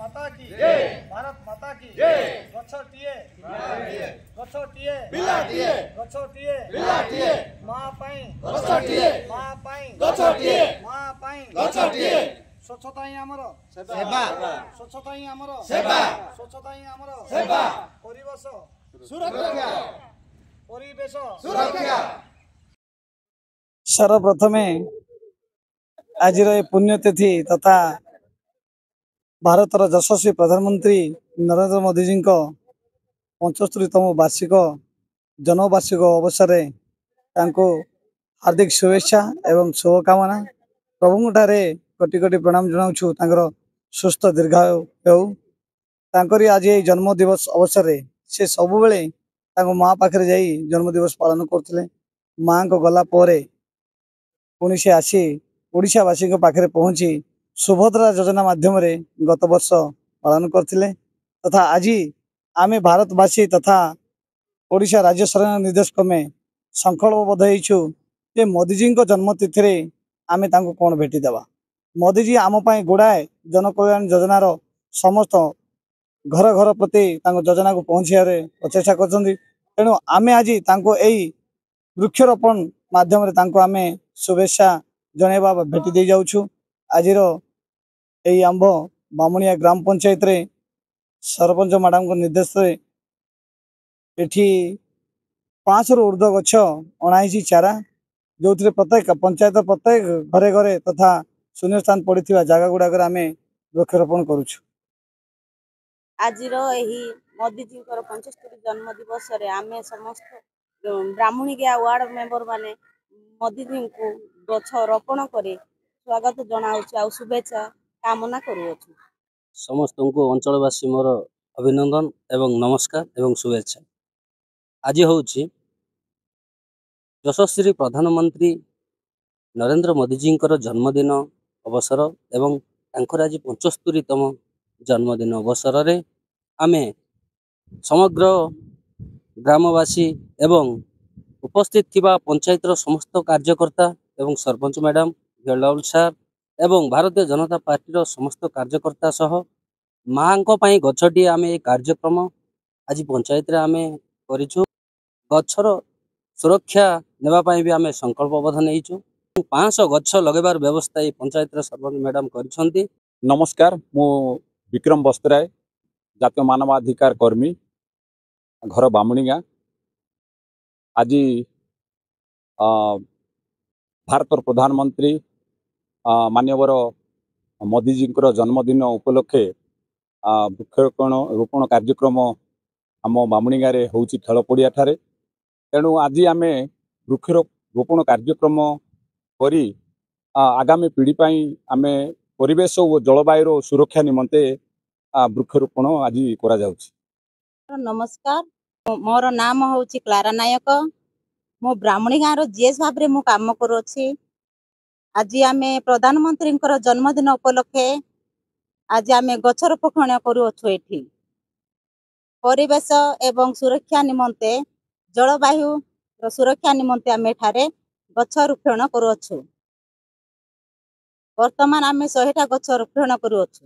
माता की जय। भारत माता की जय। गछटिए गछटिए बिलाटिए गछटिए बिलाटिए मां पाई गछटिए मां पाई गछटिए मां पाई गछटिए स्वच्छता ही हमर सेवा स्वच्छता ही हमर सेवा स्वच्छता ही हमर सेवा परिवेश सुरक्षा परिवेश सुरक्षा। सर्वप्रथमे आज पुण्यतिथि तथा भारतर यशस्वी प्रधानमंत्री नरेंद्र मोदी जी 75तम वार्षिक जनवार्षिक अवसर हार्दिक शुभेच्छा एवं शुभकामना। प्रभुठारे कोटि कोटि प्रणाम जनाऊँ तांकर सुस्थ दीर्घायु हो। आज ये जन्मदिवस अवसर से सब बेले माँ पाखे जा जन्मदिवस पालन करते। माँ को गला पुणी से आसी ओडिशावासी पाखे पहुँची सुभद्रा योजना माध्यम गत वर्ष पालन करते तथा आज आमे भारतवासी तथा ओडिशा राज्य सरकार निर्देश क्रमे संकल्पबद्ध होइछु जे मोदीजी जन्मतिथि आमे तांको कौन भेटी देवा। मोदीजी आम गुड़ाए जनकल्याण योजनार समस्त घर घर प्रति योजना को पहुँचारे प्रचेषा करेणु आमे आज यही वृक्षरोपण माध्यम आमे शुभेच्छा जनवा भेटी दे जाऊँ। आज यही आंब बामुणिया ग्राम पंचायत रे सरपंच मैडम को निर्देश एठी 500 ऊर्ध्व गछ अणाई चारा जो प्रत्येक पंचायत प्रत्येक घरे घरे तथा शून्य स्थान पड़ी जगह गुड़ाक आम वृक्षरोपण करुछु। आज मोदीजी 75 जन्मदिवस आम समस्त ब्राह्मणिया वार्ड मेंबर माने मोदीजी को गछ रोपण करे स्वागत जनाऊँ शुभेच्छा कामना करुछु। समस्त को अंचलवासी मोर अभिनंदन एवं नमस्कार एवं शुभेच्छा। आज हूँ यशस्वी प्रधानमंत्री नरेंद्र मोदीजी जन्मदिन अवसर एवं आज 75तम जन्मदिन अवसर रे आमे समग्र ग्रामवासी एवं उपस्थित थिबा पंचायतर समस्त कार्यकर्ता एवं सरपंच मैडम भिएलडब्ल्यू सार एवं भारतीय जनता पार्टी समस्त कार्यकर्ता सह माँ गछटी आम कार्यक्रम आज पंचायत रे आमे करिछु। गछर सुरक्षा नेबाई भी आम संकल्पबद्ध नहीं 500 गछ लगेबार व्यवस्था ये पंचायत सरपंच मैडम करिसेंती। नमस्कार, मु विक्रम बस्तराय जातीय मानवाधिकार कर्मी घर बामुणिया। आज भारत प्रधानमंत्री मानवर मोदीजी जन्मदिन उपलक्षे वृक्षरोपण कार्यक्रम आम बामुणिया होउची खेल पड़िया ठारे। तेणु आज आम वृक्षरोपण कार्यक्रम करी आगामी पीढ़ी पाई आम परिवेश और जलवायु सुरक्षा निमंते वृक्षरोपण आज करा जाउची। नमस्कार, मोर नाम हूँ क्लारा नायक। मो ब्राह्मणी गाँव जीएस भाव में काम करुँची। आज आम प्रधानमंत्री जन्मदिन उपलक्षे आज आम गछरोपण करुँचु। एठी परिवेश एवं सुरक्षा निमंते जलवायु सुरक्षा निमंते आम एठारे गछरोपण करुँचु। वर्तमान आम 100टा गछ रोपण करुँचु।